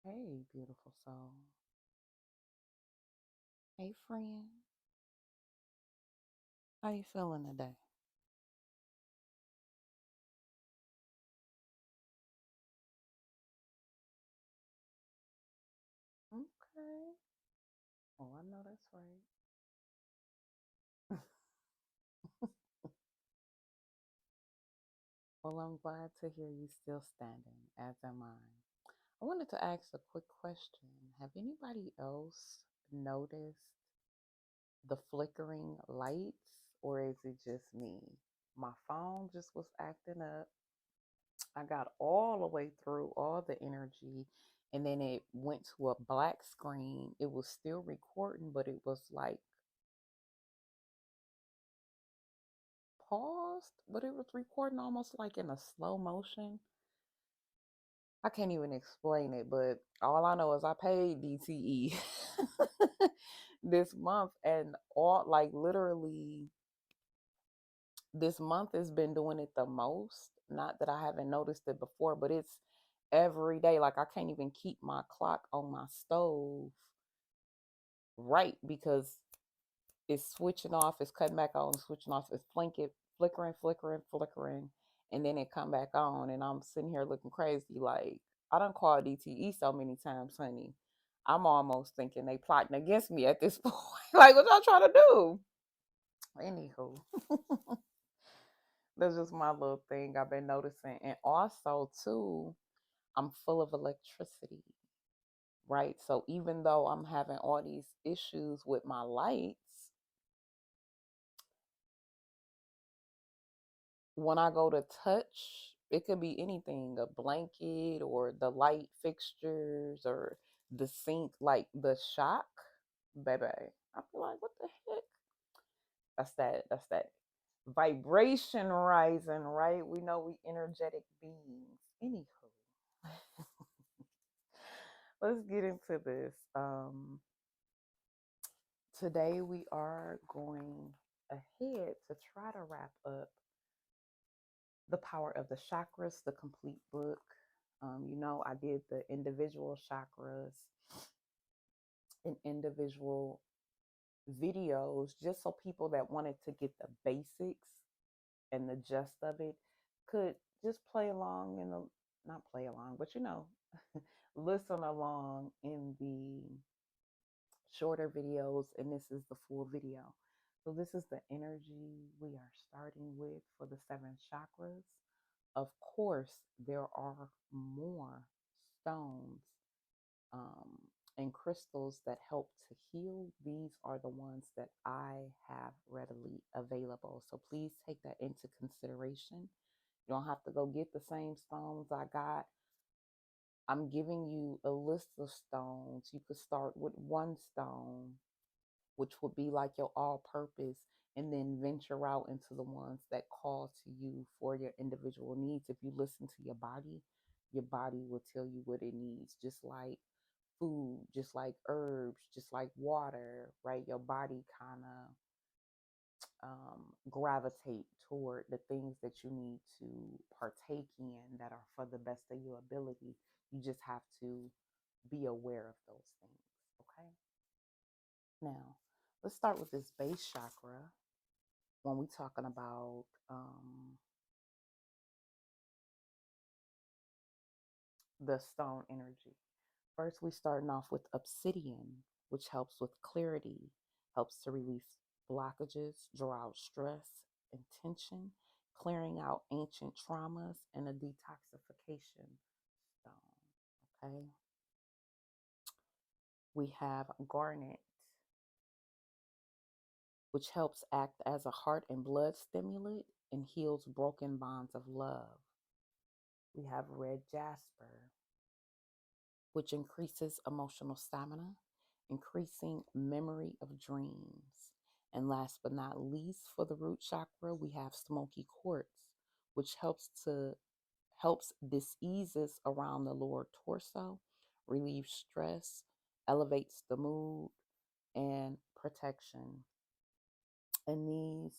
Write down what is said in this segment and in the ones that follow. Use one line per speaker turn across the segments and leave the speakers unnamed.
Hey, beautiful soul. Hey, friend. How you feeling today? Okay. Oh, I know that's right. Well, I'm glad to hear you still standing, as am I. I wanted to ask a quick question. Have anybody else noticed the flickering lights, or is it just me? My phone just was acting up. I got all the way through all the energy, and then it went to a black screen. It was still recording, but it was like paused, but it was recording almost like in a slow motion. I can't even explain it, but all I know is I paid DTE this month, and all like literally this month has been doing it the most. Not that I haven't noticed it before, but it's every day. Like I can't even keep my clock on my stove right because it's switching off, it's cutting back on, switching off, it's flickering, and then it come back on, and I'm sitting here looking crazy. Like I done called DTE so many times, honey. I'm almost thinking they plotting against me at this point. Like what y'all trying to do? Anywho, that's just my little thing I've been noticing, and also too, I'm full of electricity, right? So even though I'm having all these issues with my lights, when I go to touch, it could be anything, a blanket or the light fixtures or the sink, like the shock, baby. I feel like, what the heck? That's that vibration rising, right? We know we energetic beings. Anywho, let's get into this. Today we are going ahead to try to wrap up The Power of the Chakras, the complete book. I did the individual chakras and individual videos just so people that wanted to get the basics and the gist of it could just play along in the, not play along, but listen along in the shorter videos, and this is the full video. So this is the energy we are starting with for the seven chakras. Of course, there are more stones um, and crystals that help to heal. These are the ones that I have readily available. So please take that into consideration. You don't have to go get the same stones I got. I'm giving you a list of stones. You could start with one stone, which would be like your all purpose, and then venture out into the ones that call to you for your individual needs. If you listen to your body will tell you what it needs, just like food, just like herbs, just like water, right? Your body kind of gravitate toward the things that you need to partake in that are for the best of your ability. You just have to be aware of those things, okay? Now, let's start with this base chakra when we're talking about the stone energy. First, we starting off with obsidian, which helps with clarity, helps to release blockages, draw out stress and tension, clearing out ancient traumas, and a detoxification stone. Okay. We have garnet, which helps act as a heart and blood stimulant and heals broken bonds of love. We have red jasper, which increases emotional stamina, increasing memory of dreams. And last but not least, for the root chakra, we have smoky quartz, which helps diseases around the lower torso, relieves stress, elevates the mood, and protection. And these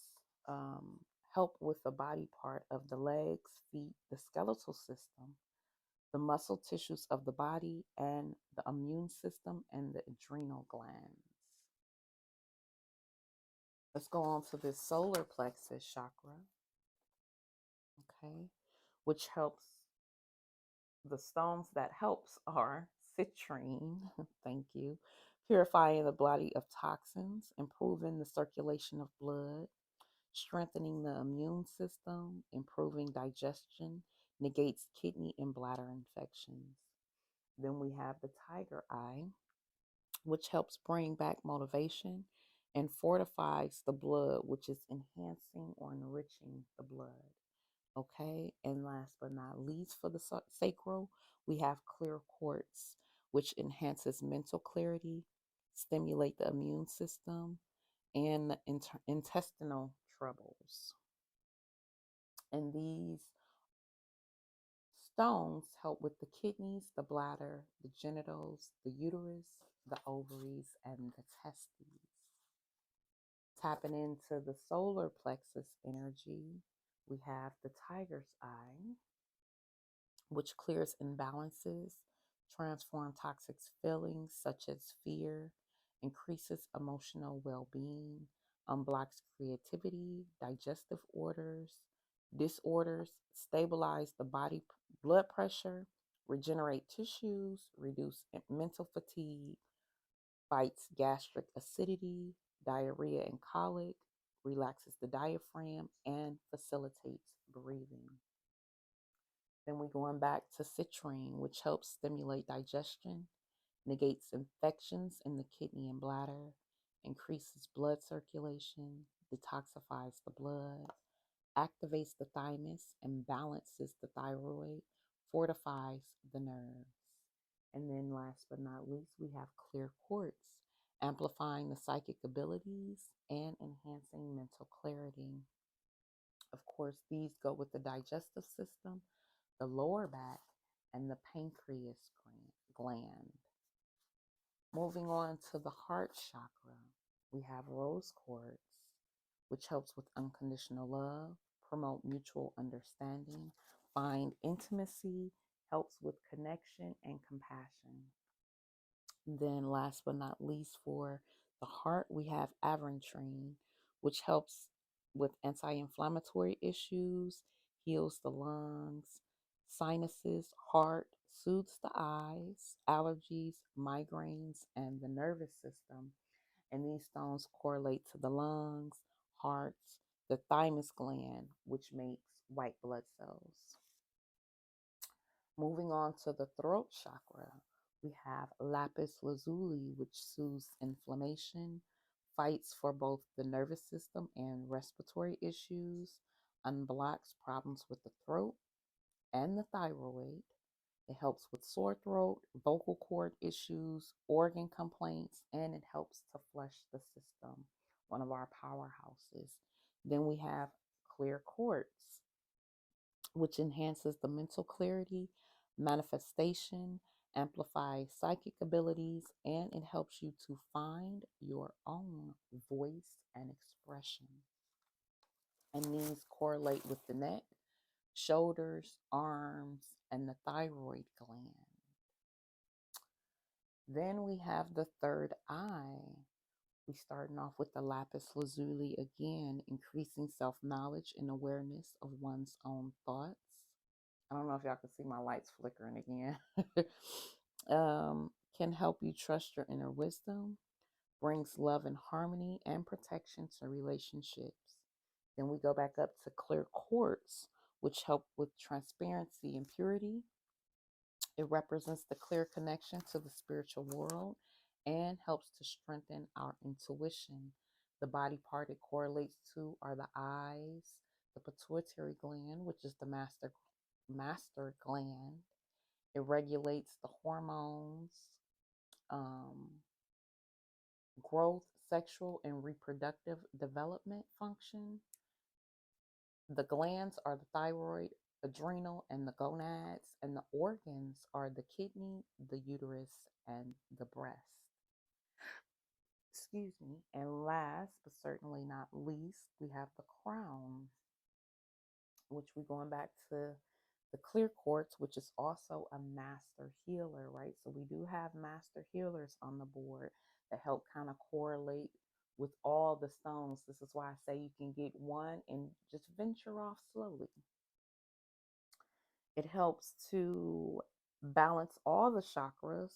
um, help with the body part of the legs, feet, the skeletal system, the muscle tissues of the body, and the immune system and the adrenal glands. Let's go on to this solar plexus chakra, okay, which helps. The stones that helps are citrine, thank you, purifying the body of toxins, improving the circulation of blood, strengthening the immune system, improving digestion, negates kidney and bladder infections. Then we have the tiger eye, which helps bring back motivation and fortifies the blood, which is enhancing or enriching the blood. Okay, and last but not least, for the sacral, we have clear quartz, which enhances mental clarity, stimulate the immune system, and the intestinal troubles. And these stones help with the kidneys, the bladder, the genitals, the uterus, the ovaries, and the testes. Tapping into the solar plexus energy, we have the tiger's eye, which clears imbalances, transforms toxic feelings such as fear, increases emotional well-being, unblocks creativity, digestive disorders, stabilize the body blood pressure, regenerate tissues, reduce mental fatigue, fights gastric acidity, diarrhea and colic, relaxes the diaphragm, and facilitates breathing. Then we're going back to citrine, which helps stimulate digestion, negates infections in the kidney and bladder, increases blood circulation, detoxifies the blood, activates the thymus and balances the thyroid, fortifies the nerves. And then last but not least, we have clear quartz, amplifying the psychic abilities and enhancing mental clarity. Of course, these go with the digestive system, the lower back, and the pancreas gland. Moving on to the heart chakra, we have rose quartz, which helps with unconditional love, promote mutual understanding, find intimacy, helps with connection and compassion. Then last but not least, for the heart, we have aventurine, which helps with anti-inflammatory issues, heals the lungs, sinuses, heart, soothes the eyes, allergies, migraines, and the nervous system. And these stones correlate to the lungs, hearts, the thymus gland, which makes white blood cells. Moving on to the throat chakra, we have lapis lazuli, which soothes inflammation, fights for both the nervous system and respiratory issues, unblocks problems with the throat and the thyroid. It helps with sore throat, vocal cord issues, organ complaints, and it helps to flush the system, one of our powerhouses. Then we have clear quartz, which enhances the mental clarity, manifestation, amplifies psychic abilities, and it helps you to find your own voice and expression. And these correlate with the neck, shoulders, arms, and the thyroid gland. Then we have the third eye. We starting off with the lapis lazuli again, increasing self-knowledge and awareness of one's own thoughts. I don't know if y'all can see my lights flickering again. Can help you trust your inner wisdom, brings love and harmony and protection to relationships. Then we go back up to clear quartz, which help with transparency and purity. It represents the clear connection to the spiritual world and helps to strengthen our intuition. The body part it correlates to are the eyes, the pituitary gland, which is the master gland. It regulates the hormones, growth, sexual, and reproductive development function. The glands are the thyroid, adrenal, and the gonads, and the organs are the kidney, the uterus, and the breast. Excuse me. And last but certainly not least, we have the crown, which we're going back to The clear quartz, which is also a master healer, right? So we do have master healers on the board that help kind of correlate with all the stones. This is why I say you can get one and just venture off slowly. It helps to balance all the chakras,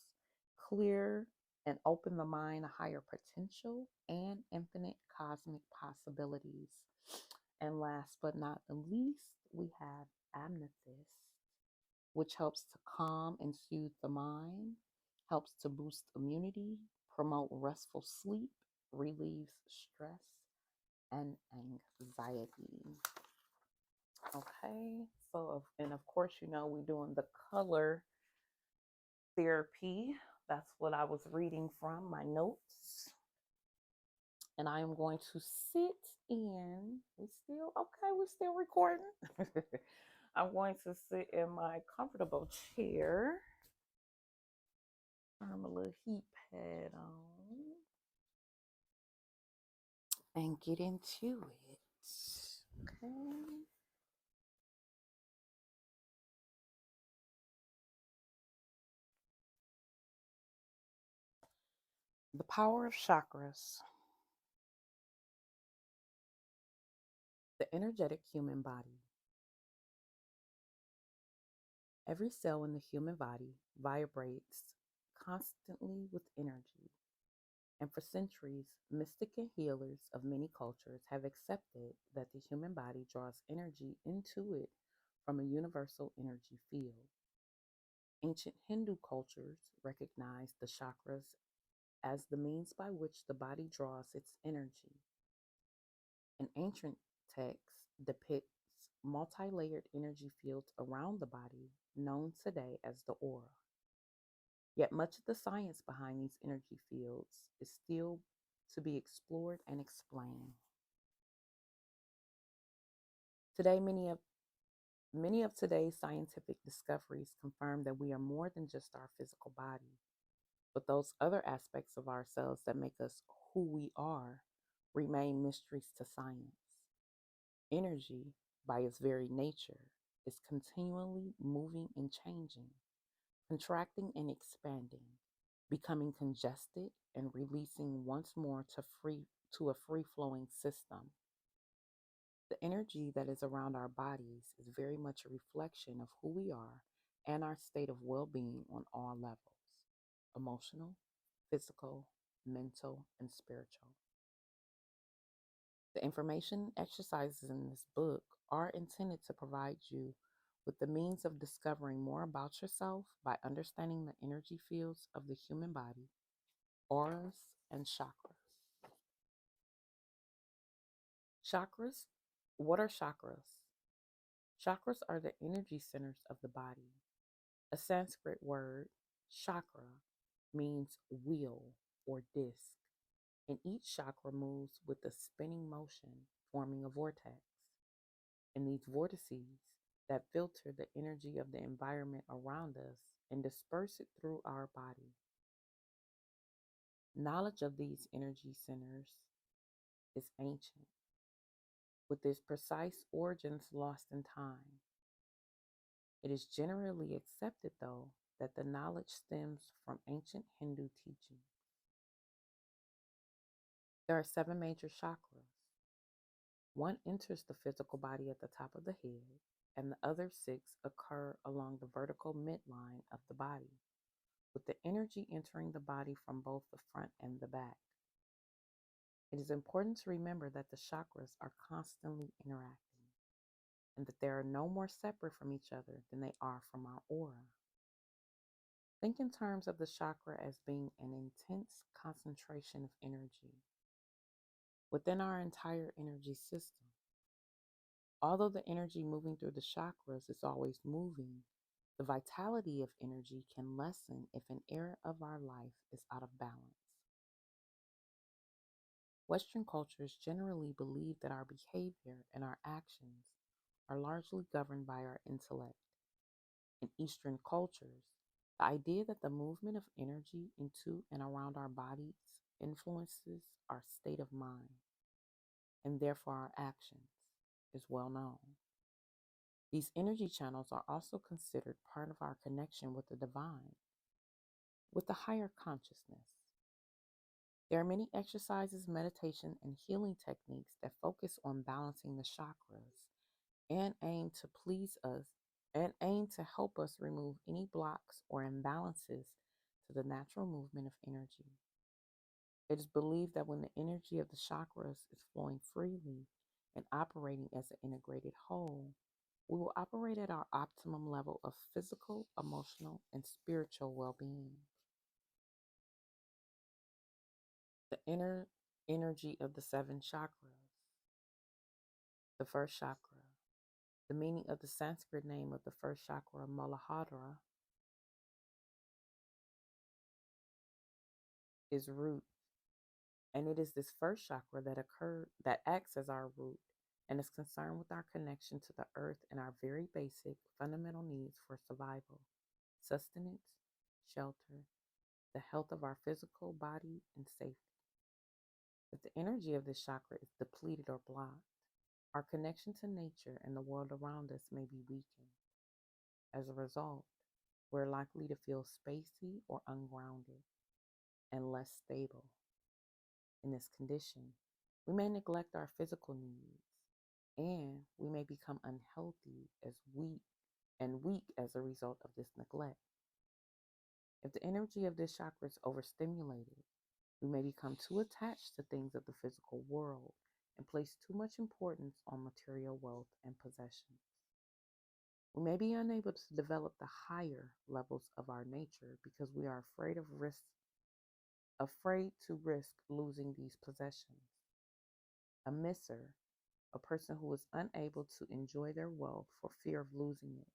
clear and open the mind to higher potential and infinite cosmic possibilities. And last but not the least, we have amethyst, which helps to calm and soothe the mind, helps to boost immunity, promote restful sleep, relieves stress and anxiety. Okay, so and of course, we're doing the color therapy. That's what I was reading from my notes. And I am going to sit in. We're still recording. I'm going to sit in my comfortable chair. Turn my little heat pad on and get into it. Okay. The power of chakras. The energetic human body. Every cell in the human body vibrates constantly with energy. And for centuries, mystic and healers of many cultures have accepted that the human body draws energy into it from a universal energy field. Ancient Hindu cultures recognized the chakras as the means by which the body draws its energy. An ancient text depicts multi-layered energy fields around the body, known today as the aura. Yet much of the science behind these energy fields is still to be explored and explained. Today, many of today's scientific discoveries confirm that we are more than just our physical body, but those other aspects of ourselves that make us who we are remain mysteries to science. Energy, by its very nature, is continually moving and changing, contracting and expanding, becoming congested and releasing once more to a free-flowing system. The energy that is around our bodies is very much a reflection of who we are and our state of well-being on all levels: emotional, physical, mental, and spiritual. The information exercises in this book are intended to provide you with the means of discovering more about yourself by understanding the energy fields of the human body, auras, and chakras. Chakras, what are chakras? Chakras are the energy centers of the body. A Sanskrit word, chakra, means wheel or disc, and each chakra moves with a spinning motion, forming a vortex. And these vortices that filter the energy of the environment around us and disperse it through our body. Knowledge of these energy centers is ancient, with its precise origins lost in time. It is generally accepted, though, that the knowledge stems from ancient Hindu teachings. There are 7 major chakras. One enters the physical body at the top of the head, and the other 6 occur along the vertical midline of the body, with the energy entering the body from both the front and the back. It is important to remember that the chakras are constantly interacting, and that they are no more separate from each other than they are from our aura. Think in terms of the chakra as being an intense concentration of energy within our entire energy system. Although the energy moving through the chakras is always moving, the vitality of energy can lessen if an area of our life is out of balance. Western cultures generally believe that our behavior and our actions are largely governed by our intellect. In Eastern cultures, the idea that the movement of energy into and around our bodies influences our state of mind, and therefore our actions, is well known. These energy channels are also considered part of our connection with the divine, with the higher consciousness. There are many exercises, meditation, and healing techniques that focus on balancing the chakras and aim to please us and aim to help us remove any blocks or imbalances to the natural movement of energy. It is believed that when the energy of the chakras is flowing freely and operating as an integrated whole, we will operate at our optimum level of physical, emotional, and spiritual well being. The inner energy of the seven chakras. The first chakra. The meaning of the Sanskrit name of the first chakra, Muladhara, is root, and it is this first chakra that acts as our root and is concerned with our connection to the earth and our very basic fundamental needs for survival, sustenance, shelter, the health of our physical body, and safety. If the energy of this chakra is depleted or blocked, our connection to nature and the world around us may be weakened. As a result, we're likely to feel spacey or ungrounded and less stable. In this condition, we may neglect our physical needs, and we may become unhealthy and weak as a result of this neglect. If the energy of this chakra is overstimulated, we may become too attached to things of the physical world and place too much importance on material wealth and possessions. We may be unable to develop the higher levels of our nature because we are afraid to risk losing these possessions. A misser, a person who is unable to enjoy their wealth for fear of losing it,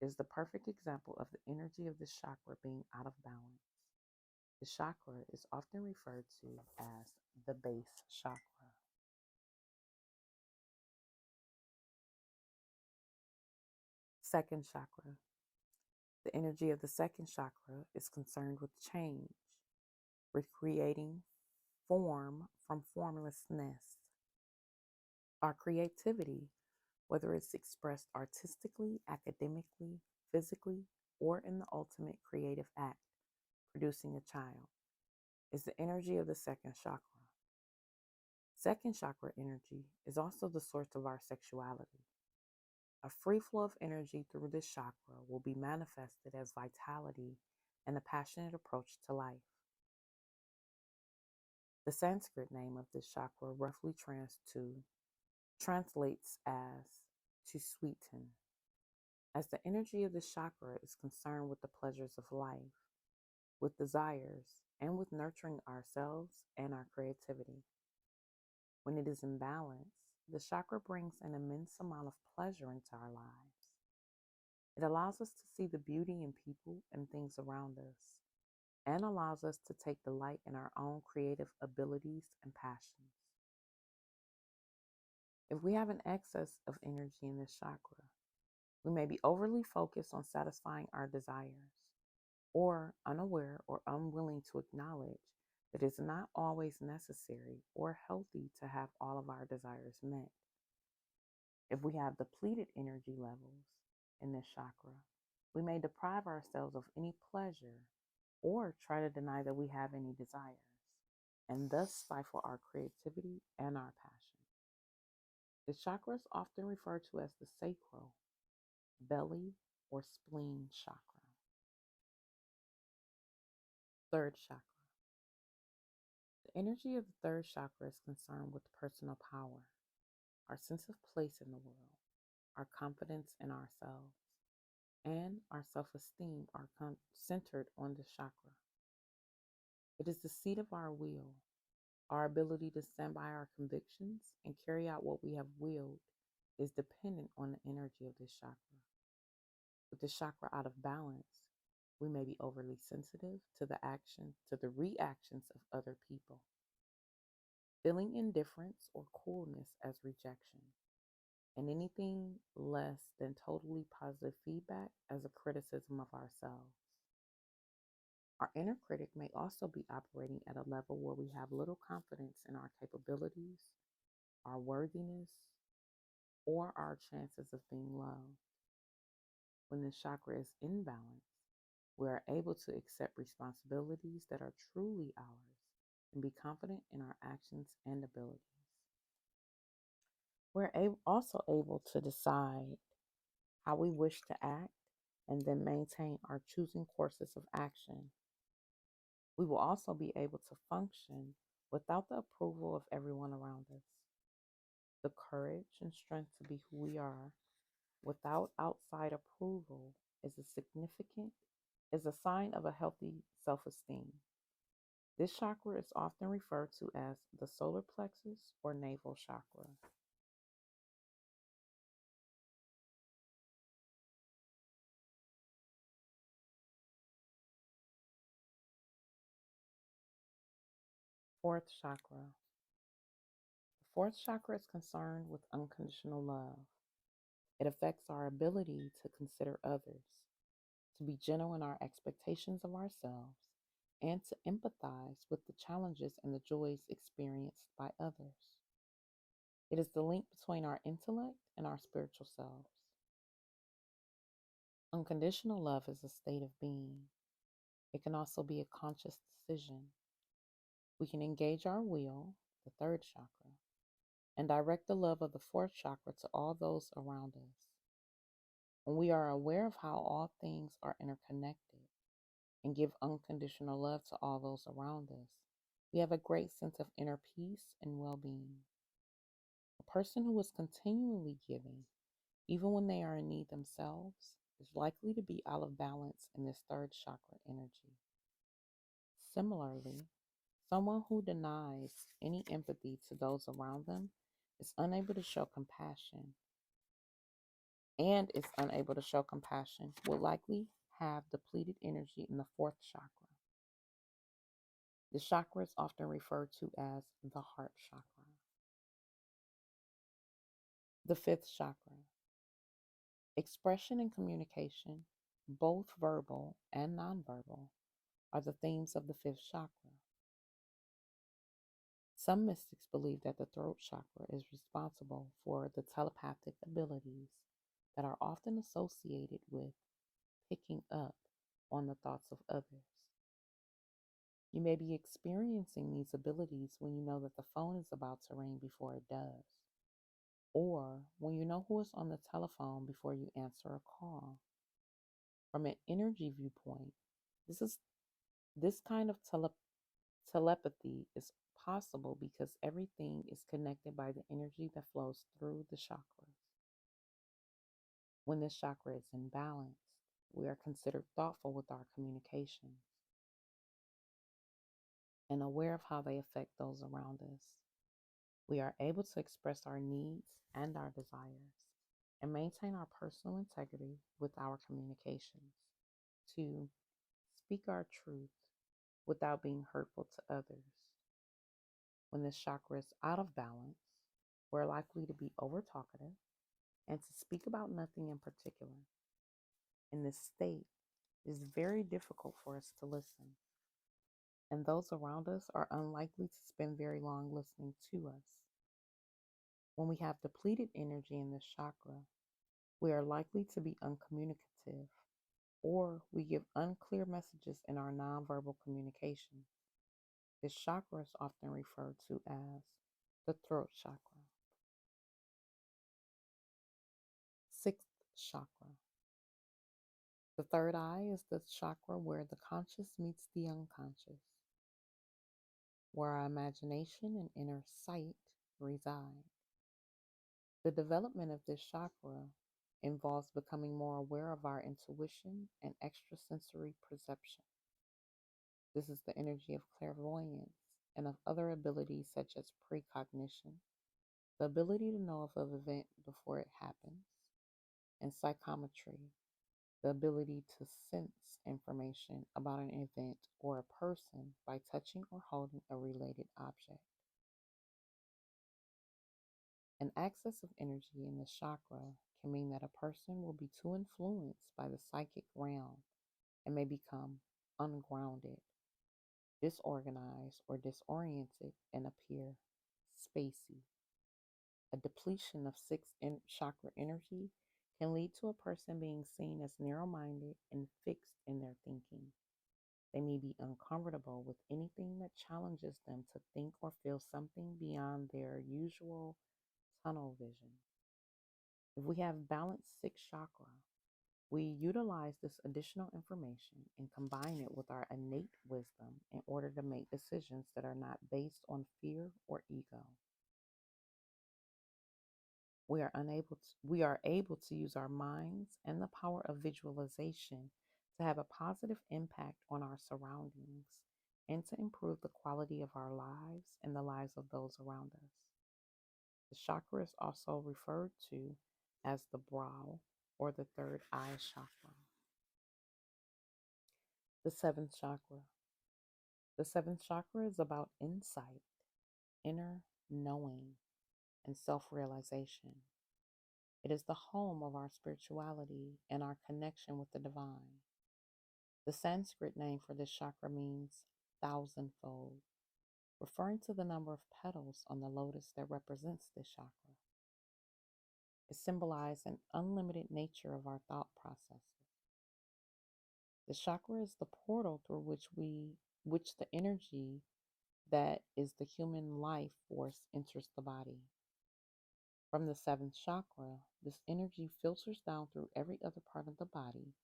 is the perfect example of the energy of this chakra being out of balance. The chakra is often referred to as the base chakra. Second chakra. The energy of the second chakra is concerned with change, with creating form from formlessness. Our creativity, whether it's expressed artistically, academically, physically, or in the ultimate creative act, producing a child, is the energy of the second chakra. Second chakra energy is also the source of our sexuality. A free flow of energy through this chakra will be manifested as vitality and a passionate approach to life. The Sanskrit name of this chakra roughly translates as to sweeten, as the energy of this chakra is concerned with the pleasures of life, with desires, and with nurturing ourselves and our creativity. When it is in balance, the chakra brings an immense amount of pleasure into our lives. It allows us to see the beauty in people and things around us, and allows us to take delight in our own creative abilities and passions. If we have an excess of energy in this chakra, we may be overly focused on satisfying our desires, or unaware or unwilling to acknowledge that it's not always necessary or healthy to have all of our desires met. If we have depleted energy levels in this chakra, we may deprive ourselves of any pleasure or try to deny that we have any desires, and thus stifle our creativity and our passion. The chakra is often referred to as the sacral, belly, or spleen chakra. Third chakra. The energy of the third chakra is concerned with personal power, our sense of place in the world, our confidence in ourselves, and our self-esteem are centered on this chakra. It is the seat of our will. Our ability to stand by our convictions and carry out what we have willed is dependent on the energy of this chakra. With the chakra out of balance, we may be overly sensitive to the reactions of other people, feeling indifference or coolness as rejection, and anything less than totally positive feedback as a criticism of ourselves. Our inner critic may also be operating at a level where we have little confidence in our capabilities, our worthiness, or our chances of being loved. When this chakra is in balance, we are able to accept responsibilities that are truly ours and be confident in our actions and abilities. Also able to decide how we wish to act and then maintain our choosing courses of action. We will also be able to function without the approval of everyone around us. The courage and strength to be who we are without outside approval is a sign of a healthy self-esteem. This chakra is often referred to as the solar plexus or navel chakra. Fourth chakra. The fourth chakra is concerned with unconditional love. It affects our ability to consider others, to be gentle in our expectations of ourselves, and to empathize with the challenges and the joys experienced by others. It is the link between our intellect and our spiritual selves. Unconditional love is a state of being. It can also be a conscious decision. We can engage our will, the third chakra, and direct the love of the fourth chakra to all those around us. When we are aware of how all things are interconnected and give unconditional love to all those around us, we have a great sense of inner peace and well-being. A person who is continually giving, even when they are in need themselves, is likely to be out of balance in this third chakra energy. Similarly, someone who denies any empathy to those around them is unable to show compassion will likely have depleted energy in the fourth chakra. This chakra is often referred to as the heart chakra. The fifth chakra. Expression and communication, both verbal and nonverbal, are the themes of the fifth chakra. Some mystics believe that the throat chakra is responsible for the telepathic abilities that are often associated with picking up on the thoughts of others. You may be experiencing these abilities when you know that the phone is about to ring before it does, or when you know who is on the telephone before you answer a call. From an energy viewpoint, this kind of telepathy is possible because everything is connected by the energy that flows through the chakras. When this chakra is in balance, we are considered thoughtful with our communications and aware of how they affect those around us. We are able to express our needs and our desires and maintain our personal integrity with our communications, to speak our truth without being hurtful to others. When this chakra is out of balance, we're likely to be over talkative and to speak about nothing in particular. In this state, it is very difficult for us to listen, and those around us are unlikely to spend very long listening to us. When we have depleted energy in this chakra, we are likely to be uncommunicative, or we give unclear messages in our nonverbal communication. This chakra is often referred to as the throat chakra. Sixth chakra. The third eye is the chakra where the conscious meets the unconscious, where our imagination and inner sight reside. The development of this chakra involves becoming more aware of our intuition and extrasensory perception. This is the energy of clairvoyance and of other abilities such as precognition, the ability to know of an event before it happens, and psychometry, the ability to sense information about an event or a person by touching or holding a related object. An excess of energy in the chakra can mean that a person will be too influenced by the psychic realm and may become ungrounded, disorganized, or disoriented and appear spacey. A depletion of chakra energy can lead to a person being seen as narrow minded and fixed in their thinking. They may be uncomfortable with anything that challenges them to think or feel something beyond their usual tunnel vision. If we have balanced sixth chakra, we utilize this additional information and combine it with our innate wisdom in order to make decisions that are not based on fear or ego. We are able to use our minds and the power of visualization to have a positive impact on our surroundings and to improve the quality of our lives and the lives of those around us. The chakra is also referred to as the brow or the third eye chakra. The seventh chakra. The seventh chakra is about insight, inner knowing, and self realization. It is the home of our spirituality and our connection with the divine. The Sanskrit name for this chakra means thousandfold, referring to the number of petals on the lotus that represents this chakra. It symbolizes an unlimited nature of our thought processes. The chakra is the portal through which the energy that is the human life force enters the body. From the seventh chakra, this energy filters down through every other part of the body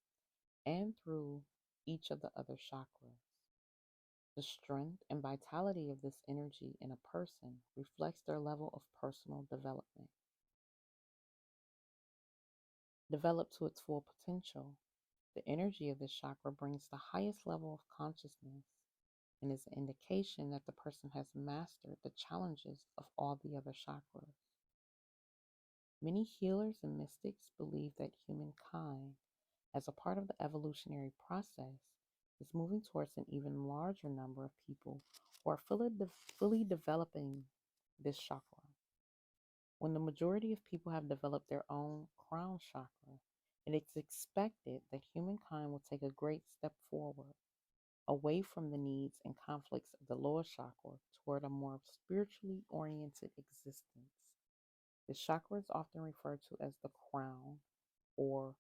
and through each of the other chakras. The strength and vitality of this energy in a person reflects their level of personal development. Developed to its full potential, the energy of this chakra brings the highest level of consciousness and is an indication that the person has mastered the challenges of all the other chakras. Many healers and mystics believe that humankind, as a part of the evolutionary process, is moving towards an even larger number of people who are fully developing this chakra. When the majority of people have developed their own crown chakra, it is expected that humankind will take a great step forward away from the needs and conflicts of the lower chakra toward a more spiritually oriented existence. This chakra is often referred to as the crown or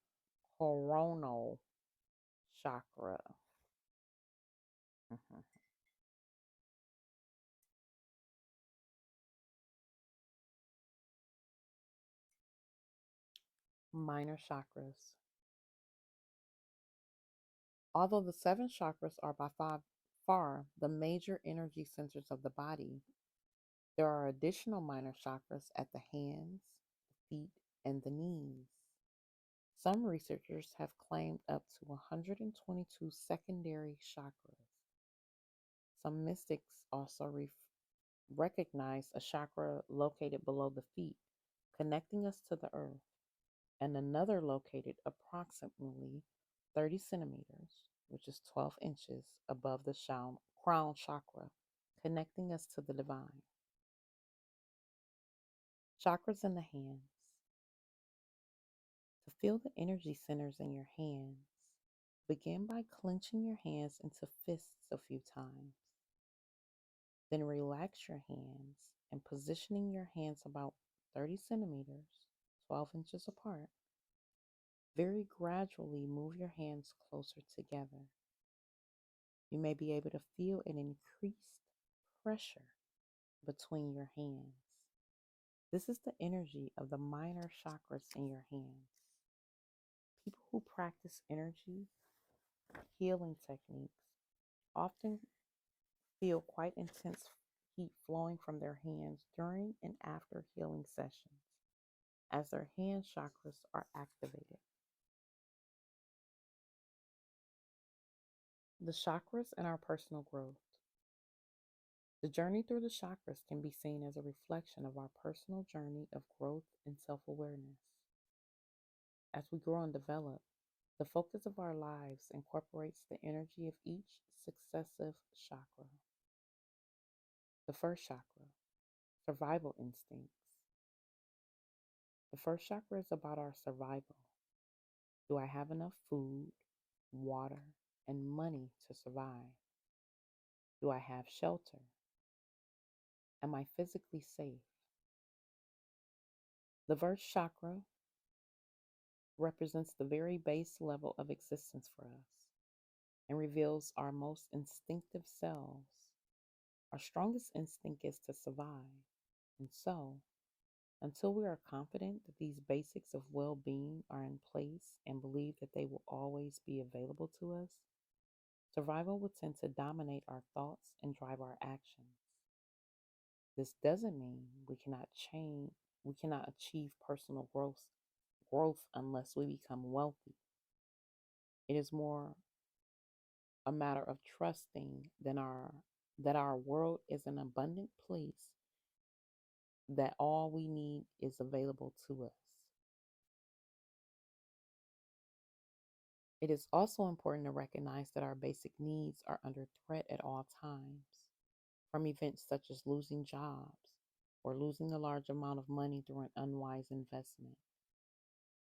coronal chakra. Mhm. Minor chakras. Although the seven chakras are by far the major energy centers of the body, there are additional minor chakras at the hands, the feet, and the knees. Some researchers have claimed up to 122 secondary chakras. Some mystics also recognize a chakra located below the feet, connecting us to the earth, and another located approximately 30 centimeters, which is 12 inches above the crown chakra, connecting us to the divine. Chakras in the hands. To feel the energy centers in your hands, begin by clenching your hands into fists a few times. Then relax your hands and positioning your hands about 30 centimeters, 12 inches apart. Very gradually move your hands closer together. You may be able to feel an increased pressure between your hands. This is the energy of the minor chakras in your hands. People who practice energy healing techniques often feel quite intense heat flowing from their hands during and after healing sessions as their hand chakras are activated. The chakras and our personal growth. The journey through the chakras can be seen as a reflection of our personal journey of growth and self awareness. As we grow and develop, the focus of our lives incorporates the energy of each successive chakra. The first chakra, survival instincts. The first chakra is about our survival. Do I have enough food, water, and money to survive? Do I have shelter? Am I physically safe? The first chakra represents the very base level of existence for us and reveals our most instinctive selves. Our strongest instinct is to survive. And so, until we are confident that these basics of well being are in place and believe that they will always be available to us, survival will tend to dominate our thoughts and drive our actions. This doesn't mean we cannot achieve personal growth unless we become wealthy. It is more a matter of trusting that our world is an abundant place, that all we need is available to us. It is also important to recognize that our basic needs are under threat at all times, from events such as losing jobs or losing a large amount of money through an unwise investment.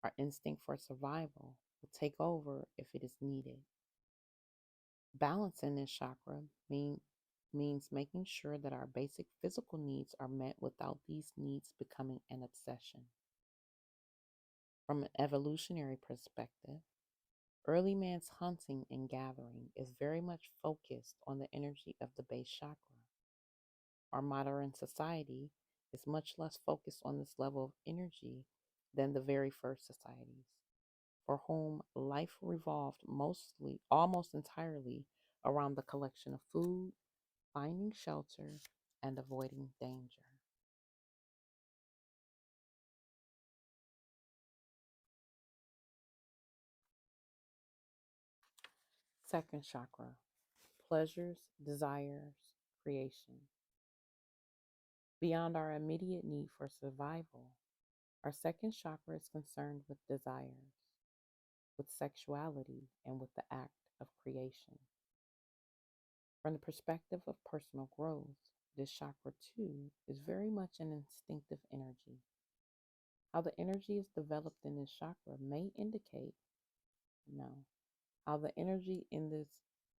Our instinct for survival will take over if it is needed. Balance in this chakra means making sure that our basic physical needs are met without these needs becoming an obsession. From an evolutionary perspective, early man's hunting and gathering is very much focused on the energy of the base chakra. Our modern society is much less focused on this level of energy than the very first societies, for whom life revolved almost entirely around the collection of food, finding shelter, and avoiding danger. Second chakra, pleasures, desires, creation. Beyond our immediate need for survival, our second chakra is concerned with desires, with sexuality, and with the act of creation. From the perspective of personal growth, this chakra too is very much an instinctive energy. How the energy is developed in this chakra may indicate, no, how the energy in this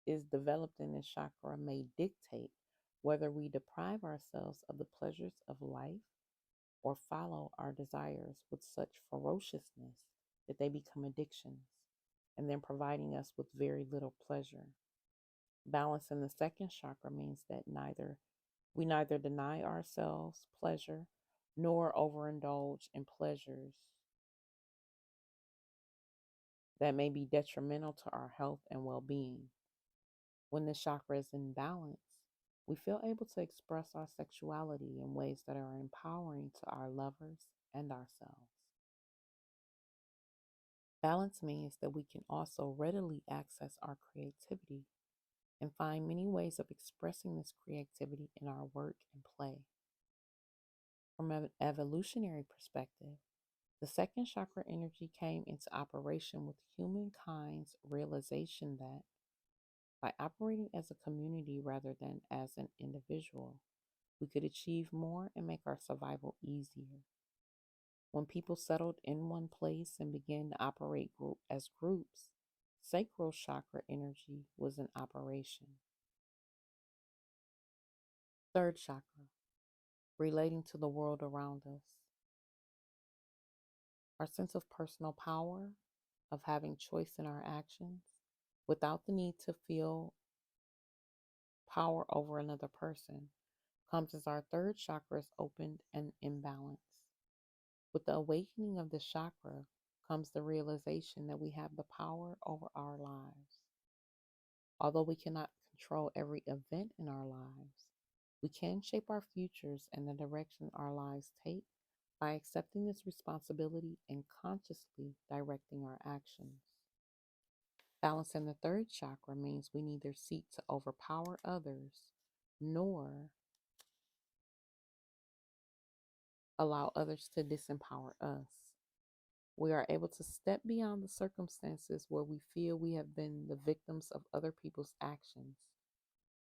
is developed in this chakra may dictate whether we deprive ourselves of the pleasures of life or follow our desires with such ferociousness that they become addictions and then providing us with very little pleasure. Balance in the second chakra means that we neither deny ourselves pleasure nor overindulge in pleasures that may be detrimental to our health and well-being. When this chakra is in balance, we feel able to express our sexuality in ways that are empowering to our lovers and ourselves. Balance means that we can also readily access our creativity and find many ways of expressing this creativity in our work and play. From an evolutionary perspective, the second chakra energy came into operation with humankind's realization that by operating as a community rather than as an individual, we could achieve more and make our survival easier. When people settled in one place and began to operate as groups, sacral chakra energy was in operation. Third chakra, relating to the world around us. Our sense of personal power, of having choice in our actions, without the need to feel power over another person, comes as our third chakra is opened and in balance. With the awakening of this chakra comes the realization that we have the power over our lives. Although we cannot control every event in our lives, we can shape our futures and the direction our lives take by accepting this responsibility and consciously directing our actions. Balance in the third chakra means we neither seek to overpower others nor allow others to disempower us. We are able to step beyond the circumstances where we feel we have been the victims of other people's actions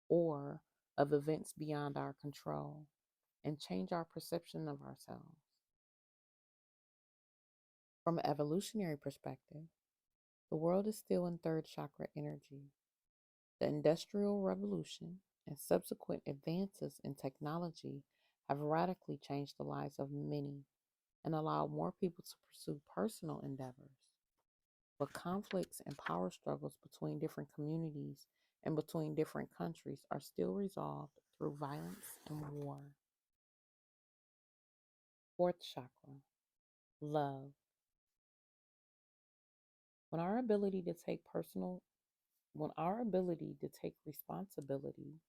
or of events beyond our control and change our perception of ourselves. From an evolutionary perspective, the world is still in third chakra energy. The Industrial Revolution and subsequent advances in technology have radically changed the lives of many, and allow more people to pursue personal endeavors. But conflicts and power struggles between different communities and between different countries are still resolved through violence and war. Fourth chakra, love. When our ability to take personal when our ability to take responsibility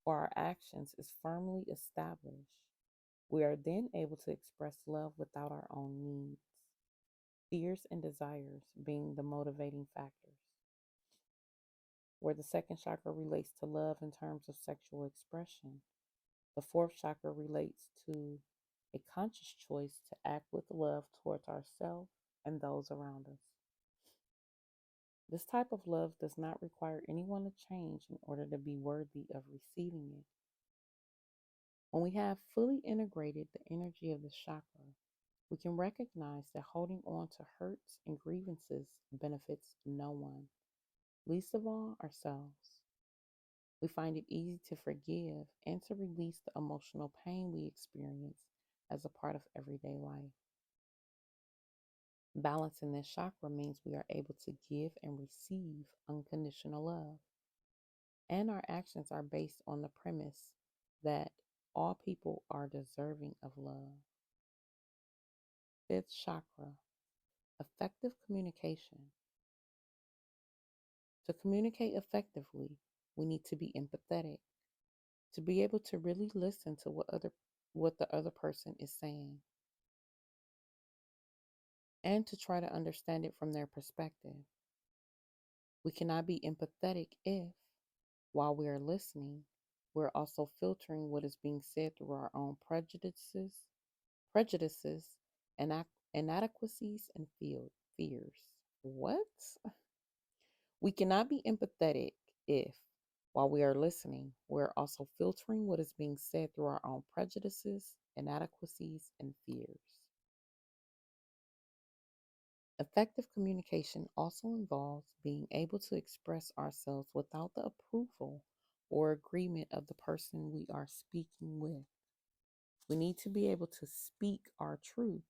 for our actions is firmly established, we are then able to express love without our own needs, fears, and desires being the motivating factors. Where the second chakra relates to love in terms of sexual expression, the fourth chakra relates to a conscious choice to act with love towards ourselves and those around us. This type of love does not require anyone to change in order to be worthy of receiving it. When we have fully integrated the energy of the chakra, we can recognize that holding on to hurts and grievances benefits no one, least of all ourselves. We find it easy to forgive and to release the emotional pain we experience as a part of everyday life. Balance in this chakra means we are able to give and receive unconditional love, and our actions are based on the premise that all people are deserving of love. Fifth chakra, effective communication. To communicate effectively, we need to be empathetic, to be able to really listen to what the other person is saying, and to try to understand it from their perspective. We cannot be empathetic if, while we are listening, we're also filtering what is being said through our own prejudices, and inadequacies and fears. What? We cannot be empathetic if, while we are listening, we're also filtering what is being said through our own prejudices, inadequacies, and fears. Effective communication also involves being able to express ourselves without the approval or agreement of the person we are speaking with. We need to be able to speak our truth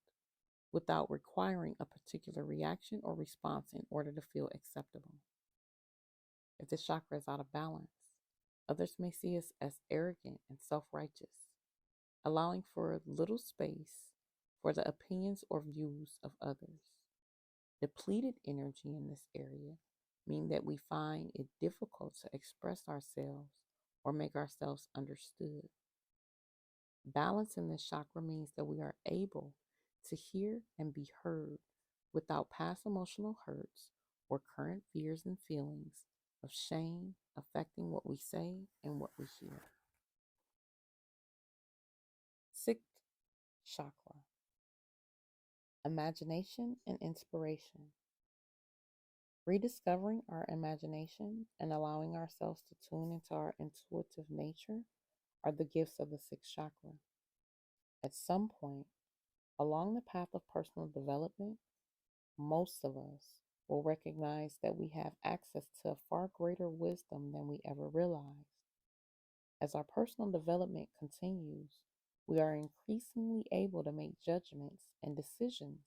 without requiring a particular reaction or response in order to feel acceptable. If this chakra is out of balance, others may see us as arrogant and self righteous, allowing for little space for the opinions or views of others. Depleted energy in this area mean that we find it difficult to express ourselves or make ourselves understood. Balance in this chakra means that we are able to hear and be heard without past emotional hurts or current fears and feelings of shame affecting what we say and what we hear. Sixth chakra, imagination and inspiration. Rediscovering our imagination and allowing ourselves to tune into our intuitive nature are the gifts of the sixth chakra. At some point along the path of personal development, most of us will recognize that we have access to a far greater wisdom than we ever realized. As our personal development continues, we are increasingly able to make judgments and decisions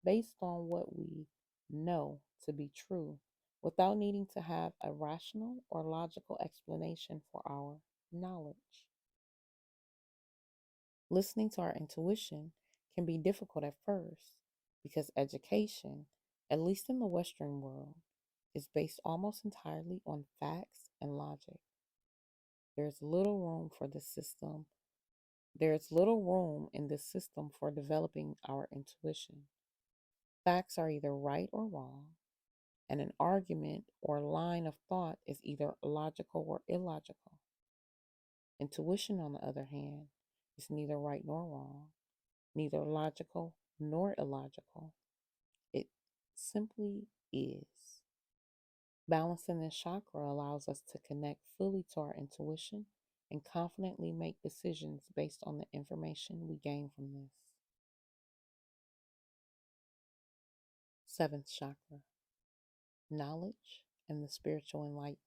based on what we know to be true without needing to have a rational or logical explanation for our knowledge. Listening to our intuition can be difficult at first because education, at least in the Western world, is based almost entirely on facts and logic. There's little room for the system. There's little room in this system for developing our intuition. Facts are either right or wrong, and an argument or line of thought is either logical or illogical. Intuition, on the other hand, is neither right nor wrong, neither logical nor illogical. It simply is. Balancing this chakra allows us to connect fully to our intuition and confidently make decisions based on the information we gain from this. Seventh chakra, knowledge and the spiritual enlightenment.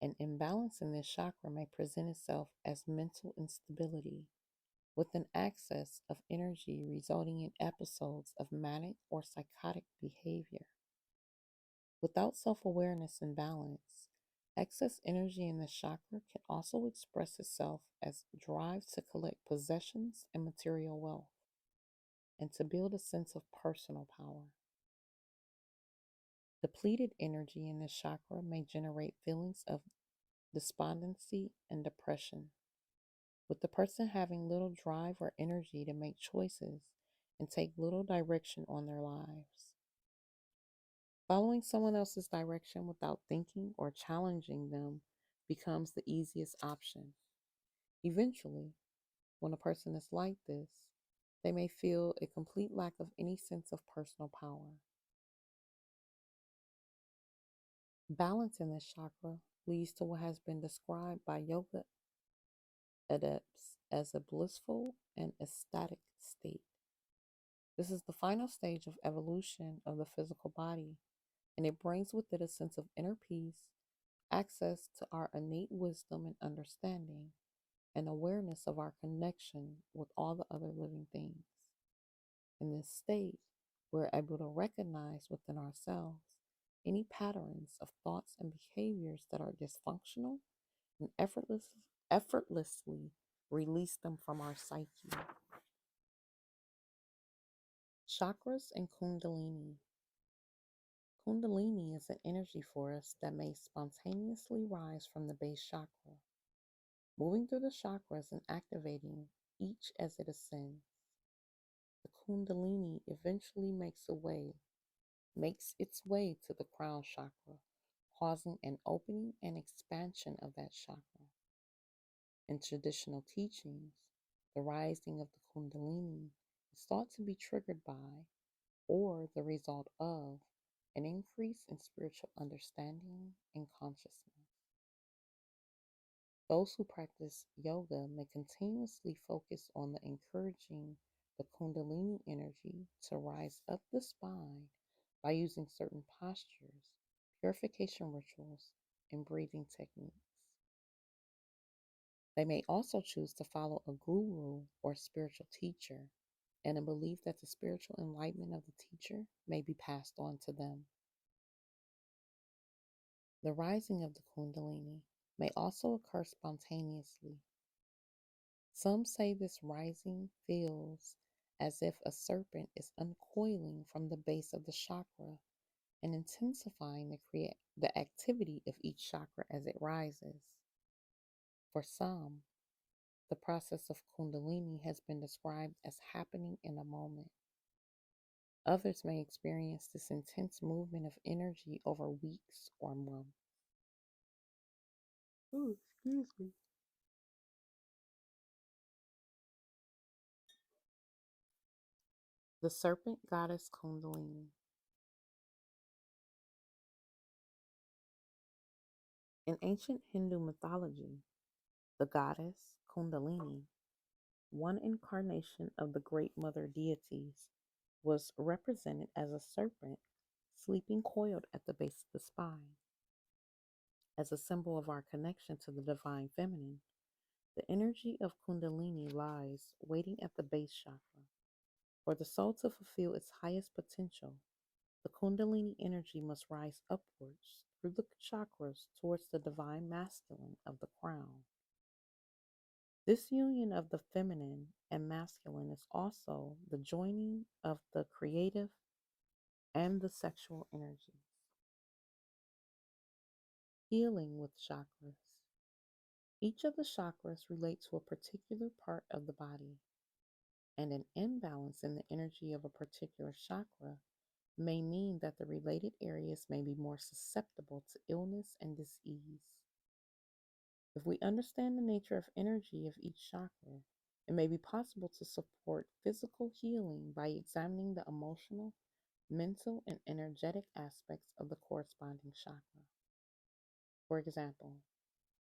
An imbalance in this chakra may present itself as mental instability, with an excess of energy resulting in episodes of manic or psychotic behavior. Without self awareness and balance, excess energy in the chakra can also express itself as drive to collect possessions and material wealth, and to build a sense of personal power. Depleted energy in this chakra may generate feelings of despondency and depression, with the person having little drive or energy to make choices and take little direction on their lives. Following someone else's direction without thinking or challenging them becomes the easiest option. Eventually, when a person is like this, they may feel a complete lack of any sense of personal power. Balance in this chakra leads to what has been described by yoga adepts as a blissful and ecstatic state. This is the final stage of evolution of the physical body, and it brings with it a sense of inner peace, access to our innate wisdom and understanding, and awareness of our connection with all the other living things. In this state, we're able to recognize within ourselves any patterns of thoughts and behaviors that are dysfunctional and effortlessly release them from our psyche. Chakras and Kundalini. Kundalini is an energy force that may spontaneously rise from the base chakra, moving through the chakras and activating each as it ascends. The Kundalini eventually makes its way to the crown chakra, causing an opening and expansion of that chakra. In traditional teachings, the rising of the Kundalini is thought to be triggered by or the result of an increase in spiritual understanding and consciousness. Those who practice yoga may continuously focus on the encouraging the Kundalini energy to rise up the spine by using certain postures, purification rituals, and breathing techniques. They may also choose to follow a guru or spiritual teacher in a belief that the spiritual enlightenment of the teacher may be passed on to them. The rising of the Kundalini may also occur spontaneously. Some say this rising feels as if a serpent is uncoiling from the base of the chakra and intensifying the activity of each chakra as it rises. For some, the process of Kundalini has been described as happening in a moment. Others may experience this intense movement of energy over weeks or months. Oh, excuse me. The serpent goddess Kundalini. In ancient Hindu mythology, the goddess Kundalini, one incarnation of the great mother deities, was represented as a serpent sleeping coiled at the base of the spine. As a symbol of our connection to the divine feminine, the energy of Kundalini lies waiting at the base chakra. For the soul to fulfill its highest potential, the Kundalini energy must rise upwards through the chakras towards the divine masculine of the crown. This union of the feminine and masculine is also the joining of the creative and the sexual energies. Healing with chakras. Each of the chakras relate to a particular part of the body, and an imbalance in the energy of a particular chakra may mean that the related areas may be more susceptible to illness and disease. If we understand the nature of energy of each chakra, it may be possible to support physical healing by examining the emotional, mental, and energetic aspects of the corresponding chakra. For example,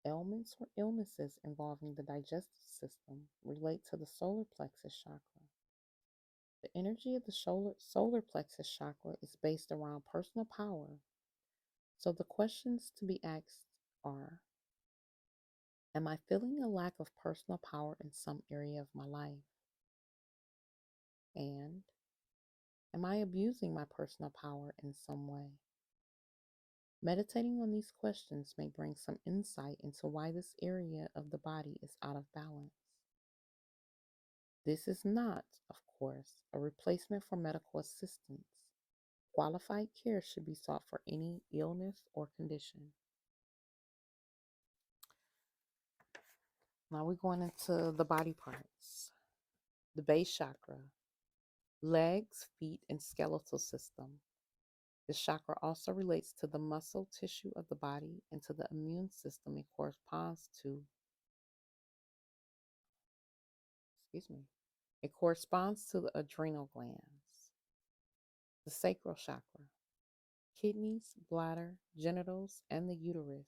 ailments or illnesses involving the digestive system relate to the solar plexus chakra. The energy of the solar plexus chakra is based around personal power, so the questions to be asked are: Am I feeling a lack of personal power in some area of my life? And am I abusing my personal power in some way? Meditating on these questions may bring some insight into why this area of the body is out of balance. This is not, of course, a replacement for medical assistance. Qualified care should be sought for any illness or condition. Now we're going into the body parts. The base chakra, legs, feet, and skeletal system. This chakra also relates to the muscle tissue of the body and to the immune system it corresponds to. It corresponds to the adrenal glands. The sacral chakra, kidneys, bladder, genitals, and the uterus.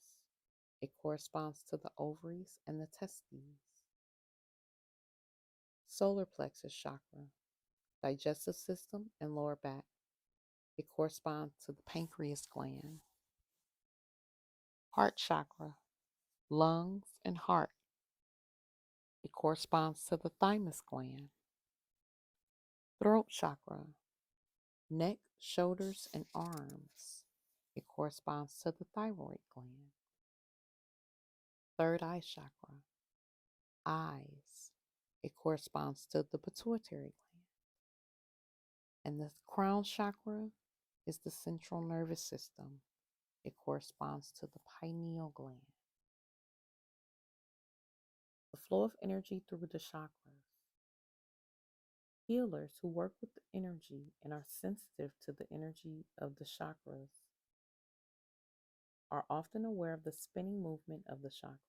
It corresponds to the ovaries and the testes. Solar plexus chakra, digestive system and lower back. It corresponds to the pancreas gland. Heart chakra, lungs and heart. It corresponds to the thymus gland. Throat chakra, neck, shoulders, and arms. It corresponds to the thyroid gland. Third eye chakra, eyes. It corresponds to the pituitary gland. And the crown chakra is the central nervous system. It corresponds to the pineal gland. The flow of energy through the chakras. Healers who work with the energy and are sensitive to the energy of the chakras are often aware of the spinning movement of the chakras.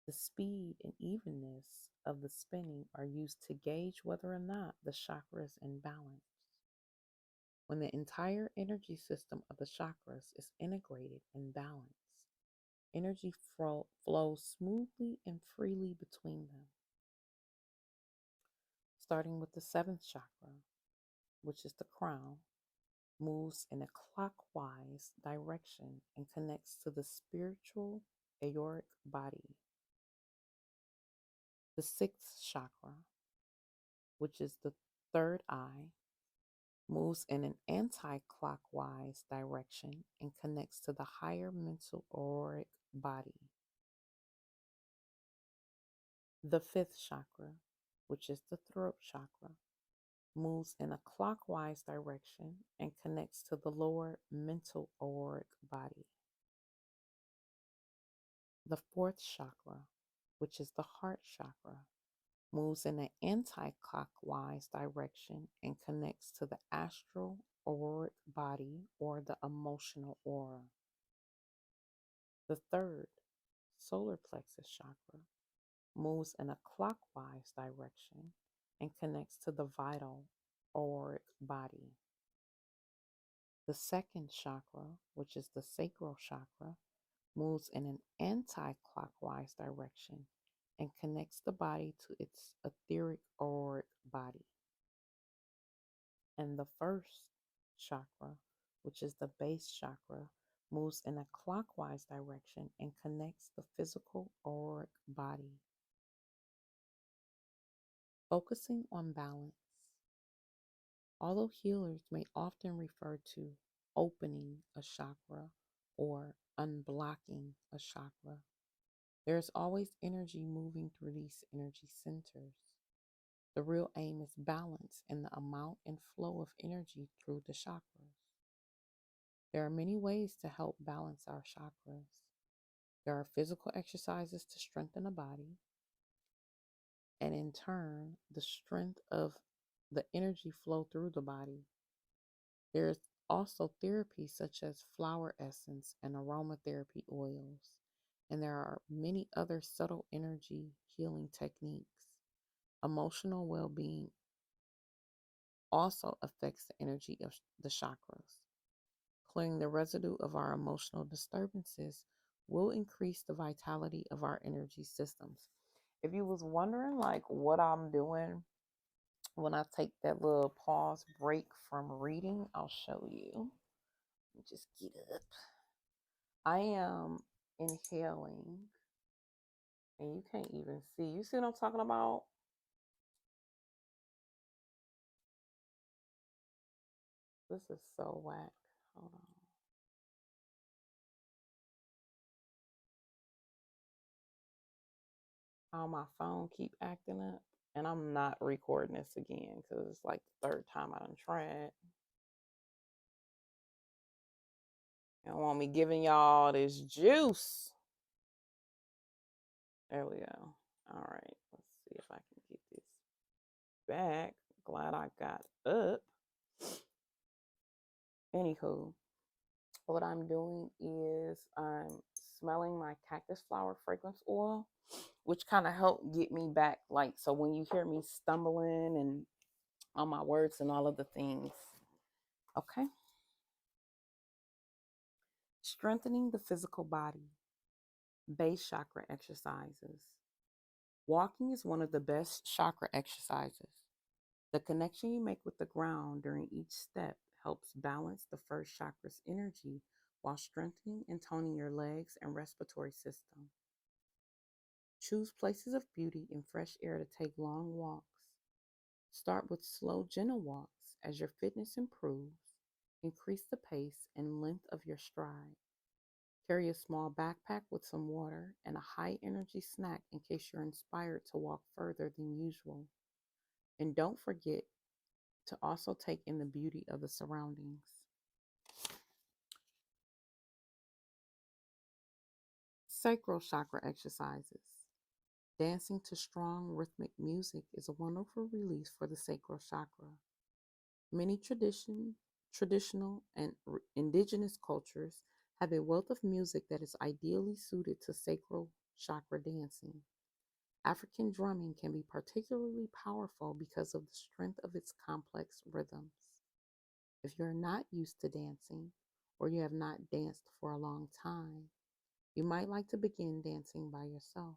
The speed and evenness of the spinning are used to gauge whether or not the chakra is in balance. When the entire energy system of the chakras is integrated and balanced, energy flows smoothly and freely between them. Starting with the seventh chakra, which is the crown, moves in a clockwise direction and connects to the spiritual auric body. The sixth chakra, which is the third eye, moves in an anti-clockwise direction and connects to the higher mental auric body. The fifth chakra, which is the throat chakra, moves in a clockwise direction and connects to the lower mental auric body. The fourth chakra, which is the heart chakra, moves in an anti-clockwise direction and connects to the astral auric body or the emotional aura. The third, solar plexus chakra, moves in a clockwise direction and connects to the vital auric body. The second chakra, which is the sacral chakra, moves in an anti-clockwise direction and connects the body to its etheric auric body. And the first chakra, which is the base chakra, moves in a clockwise direction and connects the physical auric body. Focusing on balance. Although healers may often refer to opening a chakra or unblocking a chakra, there is always energy moving through these energy centers. The real aim is balance in the amount and flow of energy through the chakras. There are many ways to help balance our chakras. There are physical exercises to strengthen the body, and in turn, the strength of the energy flow through the body. There is also therapy such as flower essence and aromatherapy oils, and there are many other subtle energy healing techniques. Emotional well-being also affects the energy of the chakras. Clearing the residue of our emotional disturbances will increase the vitality of our energy systems. If you was wondering like what I'm doing when I take that little pause break from reading, I'll show you. Let me just get up. I am inhaling And you can't even see. You see what I'm talking about? This is so whack. Hold on. How my phone keep acting up. And I'm not recording this again because it's like the third time I done tried. You don't want me giving y'all this juice. There we go. All right. Let's see if I can get this back. Glad I got up. Anywho, what I'm doing is I'm smelling my cactus flower fragrance oil, which kind of helped get me back. Like, so when you hear me stumbling and on my words and all of the things. Okay. Strengthening the physical body. Base chakra exercises. Walking is one of the best chakra exercises. The connection you make with the ground during each step helps balance the first chakra's energy while strengthening and toning your legs and respiratory system. Choose places of beauty and fresh air to take long walks. Start with slow, gentle walks. As your fitness improves, increase the pace and length of your stride. Carry a small backpack with some water and a high energy snack in case you're inspired to walk further than usual. And don't forget to also take in the beauty of the surroundings. Sacral chakra exercises. Dancing to strong rhythmic music is a wonderful release for the sacral chakra. Many traditional and indigenous cultures have a wealth of music that is ideally suited to sacral chakra dancing. African drumming can be particularly powerful because of the strength of its complex rhythms. If you're not used to dancing or you have not danced for a long time, you might like to begin dancing by yourself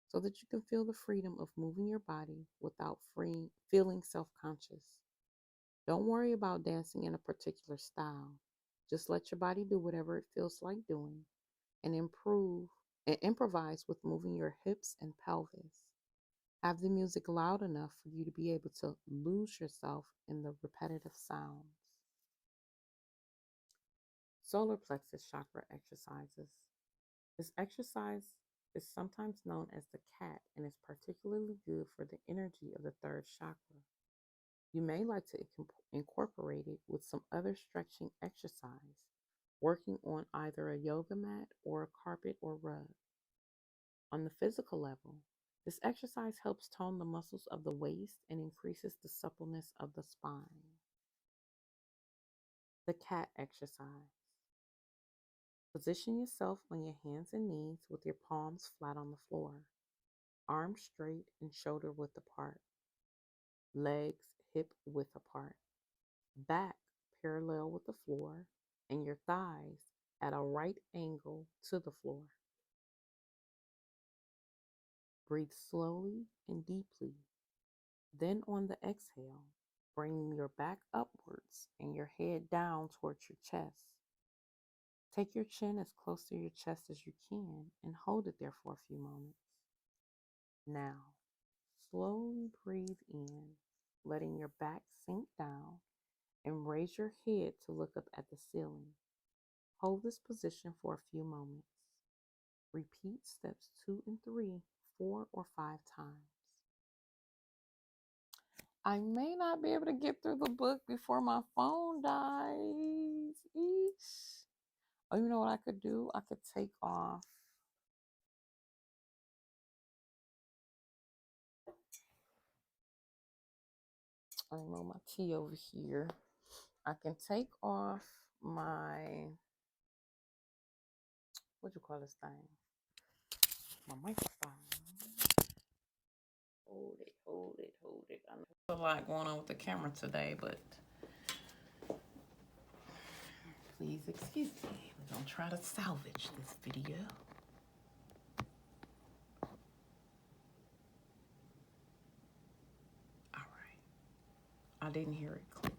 so that you can feel the freedom of moving your body without feeling self-conscious. Don't worry about dancing in a particular style. Just let your body do whatever it feels like doing and improvise with moving your hips and pelvis. Have the music loud enough for you to be able to lose yourself in the repetitive sounds. Solar plexus chakra exercises. This exercise is sometimes known as the cat and is particularly good for the energy of the third chakra. You may like to incorporate it with some other stretching exercise, working on either a yoga mat or a carpet or rug. On the physical level, this exercise helps tone the muscles of the waist and increases the suppleness of the spine. The cat exercise. Position yourself on your hands and knees with your palms flat on the floor, arms straight and shoulder width apart, legs hip width apart, back parallel with the floor, and your thighs at a right angle to the floor. Breathe slowly and deeply. Then on the exhale, bring your back upwards and your head down towards your chest. Take your chin as close to your chest as you can and hold it there for a few moments. Now, slowly breathe in, letting your back sink down, and raise your head to look up at the ceiling. Hold this position for a few moments. Repeat steps 2 and 3, 4 or 5 times. I may not be able to get through the book before my phone dies. Eesh. Oh, you know what I could do? I could take off. I know my tea over here. I can take off my, what you call this thing? My microphone. Hold it, hold it, hold it. I know there's a lot going on with the camera today, but please excuse me. We're going to try to salvage this video. All right. I didn't hear it click.